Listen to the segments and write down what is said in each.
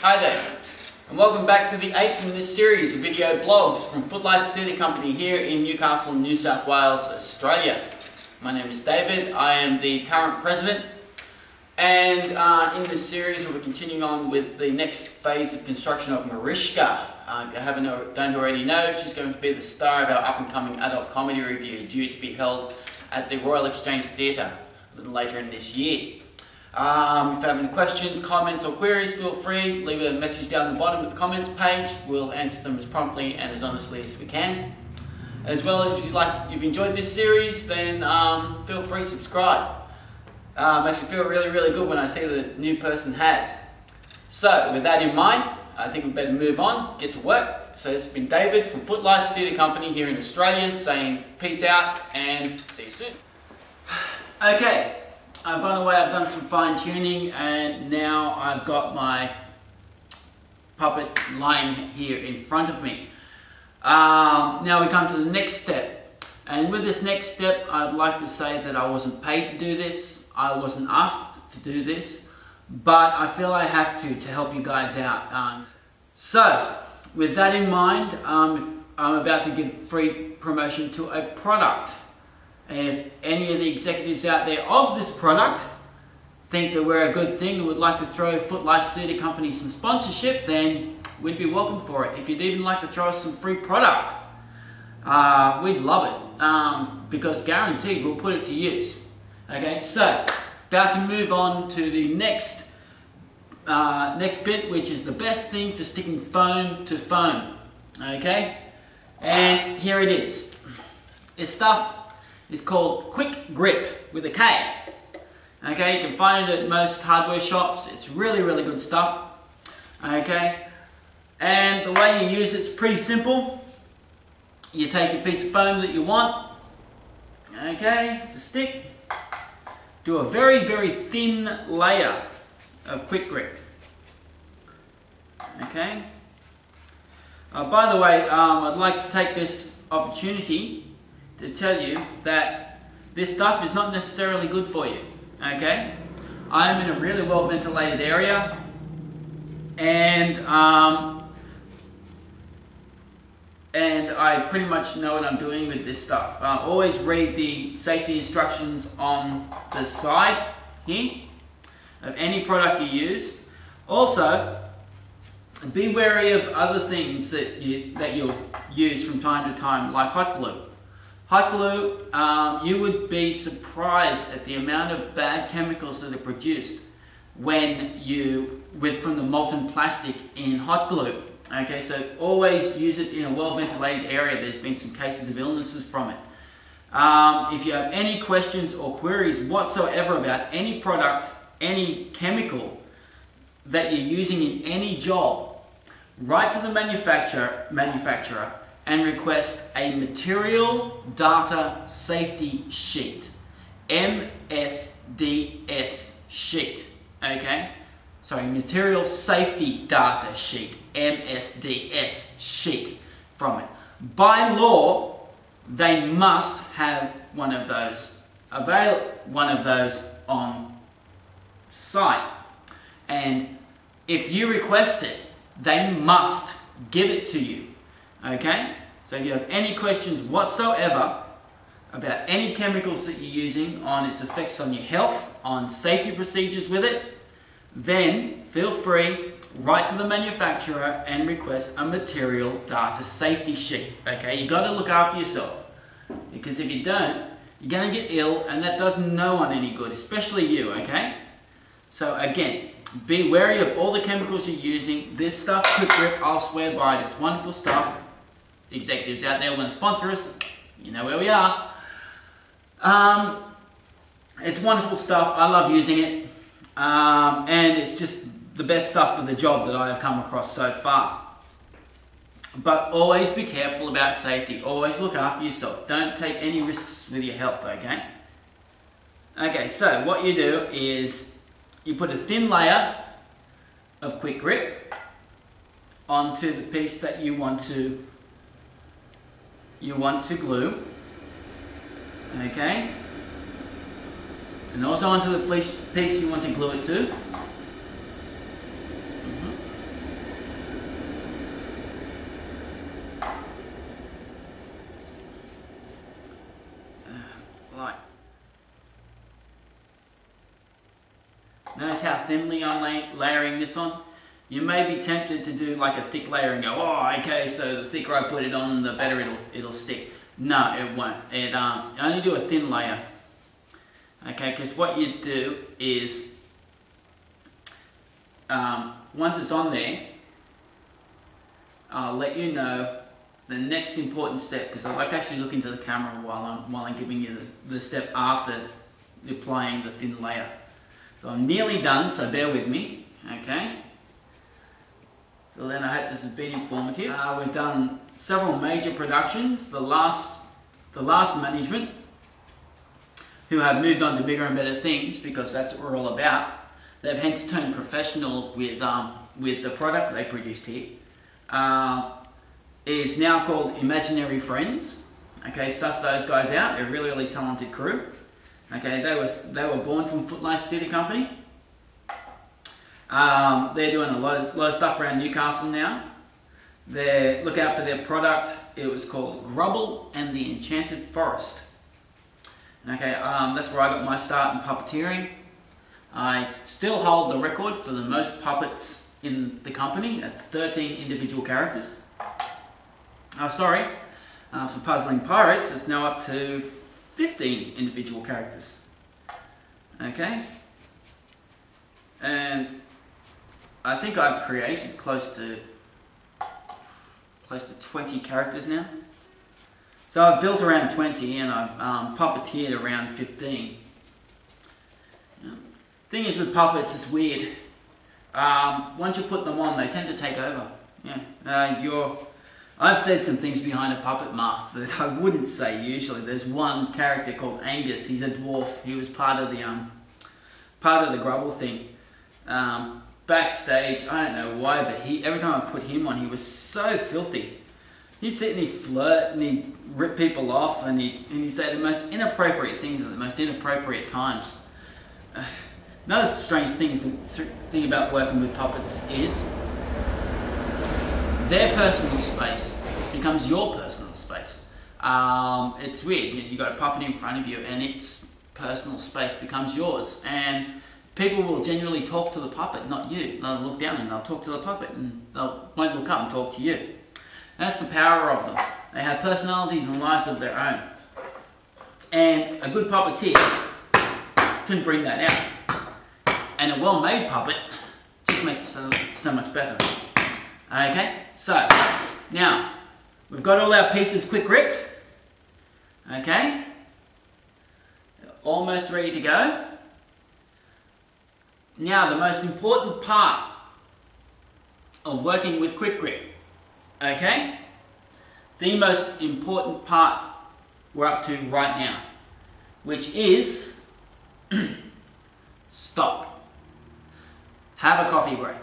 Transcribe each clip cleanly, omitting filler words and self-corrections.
Hi there, and welcome back to the 8th in this series of video blogs from Footlice Theatre Company here in Newcastle, New South Wales, Australia. My name is David, I am the current president, and in this series we'll be continuing on with the next phase of construction of Marishca. If you don't already know, she's going to be the star of our up-and-coming adult comedy review due to be held at the Royal Exchange Theatre a little later in this year. If you have any questions, comments or queries, feel free, leave a message down the bottom of the comments page. We'll answer them as promptly and as honestly as we can. As well as if you've enjoyed this series, then feel free to subscribe. Makes me feel really good when I see that a new person has. So with that in mind, I think we better move on, get to work. So this has been David from Footlice Theatre Company here in Australia saying peace out and see you soon. Okay. By the way, I've done some fine tuning and now I've got my puppet lying here in front of me. Now we come to the next step, and with this next step I'd like to say that I wasn't paid to do this, I wasn't asked to do this, but I feel I have to help you guys out. So with that in mind, I'm about to give free promotion to a product. If any of the executives out there of this product think that we're a good thing and would like to throw Footlice Theatre Company some sponsorship, then we'd be welcome for it. If you'd even like to throw us some free product, we'd love it, because guaranteed we'll put it to use. Okay, so about to move on to the next bit, which is the best thing for sticking foam to foam. Okay, and here it is. This stuff is called Quick Grip with a K. Okay, you can find it at most hardware shops. It's really good stuff. Okay, and the way you use it's pretty simple. You take a piece of foam that you want, okay, to stick, do a very thin layer of Quick Grip. Okay. By the way, I'd like to take this opportunity to tell you that this stuff is not necessarily good for you. Okay, I'm in a really well ventilated area, and I pretty much know what I'm doing with this stuff. Always read the safety instructions on the side here of any product you use. Also, be wary of other things that you'll use from time to time, like hot glue. Hot glue, you would be surprised at the amount of bad chemicals that are produced from the molten plastic in hot glue. Okay, so always use it in a well-ventilated area. There's been some cases of illnesses from it. If you have any questions or queries whatsoever about any product, any chemical that you're using in any job, write to the manufacturer and request a material data safety sheet, MSDS sheet, okay? Sorry, material safety data sheet, MSDS sheet from it. By law, they must have one of those on site. And if you request it, they must give it to you. Okay, so if you have any questions whatsoever about any chemicals that you're using, on its effects on your health, on safety procedures with it, then feel free, write to the manufacturer and request a material data safety sheet. Okay, you got to look after yourself, because if you don't, you're going to get ill, and that does no one any good, especially you. Okay, so again, be wary of all the chemicals you're using. This stuff, Quick Grip, I'll swear by it. It's wonderful stuff. Executives out there want to sponsor us, you know where we are. It's wonderful stuff. I love using it. And it's just the best stuff for the job that I have come across so far. But always be careful about safety. Always look after yourself. Don't take any risks with your health, okay? Okay, so what you do is you put a thin layer of Quick Grip onto the piece that you want to glue, okay, and also onto the piece you want to glue it to. Notice how thinly I'm layering this on? You may be tempted to do like a thick layer and go, oh, okay, so the thicker I put it on, the better it'll stick. No, it won't. It only do a thin layer. Okay, because what you do is, once it's on there, I'll let you know the next important step, because I like to actually look into the camera while I'm giving you the step after applying the thin layer. So I'm nearly done, so bear with me, okay? So then I hope this has been informative. We've done several major productions. The last management, who have moved on to bigger and better things, because that's what we're all about. They've hence turned professional with the product they produced here. Is now called Imaginary Friends. Okay, suss those guys out. They're a really, really talented crew. Okay, they were born from Footlice Theatre Company. They're doing a lot of stuff around Newcastle now. Look out for their product. It was called Grubble and the Enchanted Forest. Okay, that's where I got my start in puppeteering. I still hold the record for the most puppets in the company. That's 13 individual characters. Sorry, for Puzzling Pirates, it's now up to 15 individual characters. Okay, and I think I've created close to 20 characters now. So I've built around 20 and I've puppeteered around 15. Thing is with puppets, it's weird. Once you put them on, they tend to take over. Yeah, I've said some things behind a puppet mask that I wouldn't say usually. There's one character called Angus. He's a dwarf. He was part of the Grubble thing. Backstage, I don't know why, but every time I put him on, he was so filthy. He'd sit and he'd flirt and he'd rip people off and he'd say the most inappropriate things at the most inappropriate times. Another strange thing about working with puppets is their personal space becomes your personal space. It's weird. You've got a puppet in front of you and its personal space becomes yours. And people will genuinely talk to the puppet, not you. They'll look down and they'll talk to the puppet and they won't look up and talk to you. That's the power of them. They have personalities and lives of their own. And a good puppeteer can bring that out. And a well-made puppet just makes it so much better. Okay, so now we've got all our pieces quick ripped. Okay, almost ready to go. Now the most important part of working with quick grip. Okay, the most important part we're up to right now, which is stop. Have a coffee break.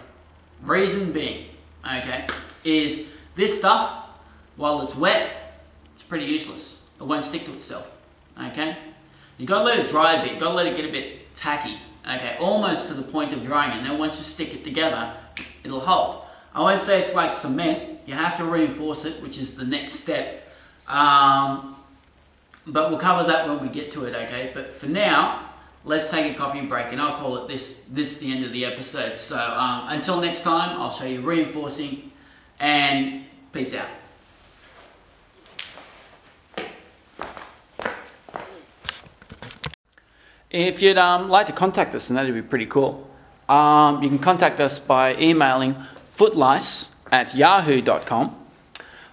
Reason being, okay, is this stuff, while it's wet, it's pretty useless. It won't stick to itself, okay? You've got to let it dry a bit, you've got to let it get a bit tacky, okay, almost to the point of drying, and then once you stick it together, it'll hold. I won't say it's like cement, you have to reinforce it, which is the next step, but we'll cover that when we get to it, okay? But for now, let's take a coffee break, and I'll call it this the end of the episode. So until next time, I'll show you reinforcing, and peace out. If you'd like to contact us, and that'd be pretty cool, you can contact us by emailing footlice@yahoo.com,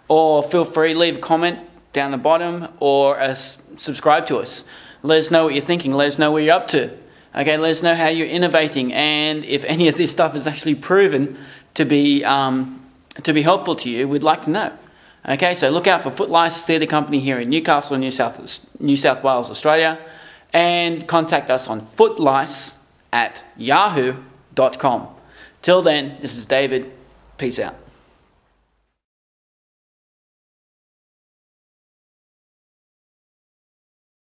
or feel free to leave a comment down the bottom, or subscribe to us. Let us know what you're thinking. Let us know what you're up to. Okay, let us know how you're innovating, and if any of this stuff is actually proven to be helpful to you, we'd like to know. Okay, so look out for Footlice Theatre Company here in Newcastle, New South Wales, Australia, and contact us on footlice@yahoo.com. Till then, this is David. Peace out.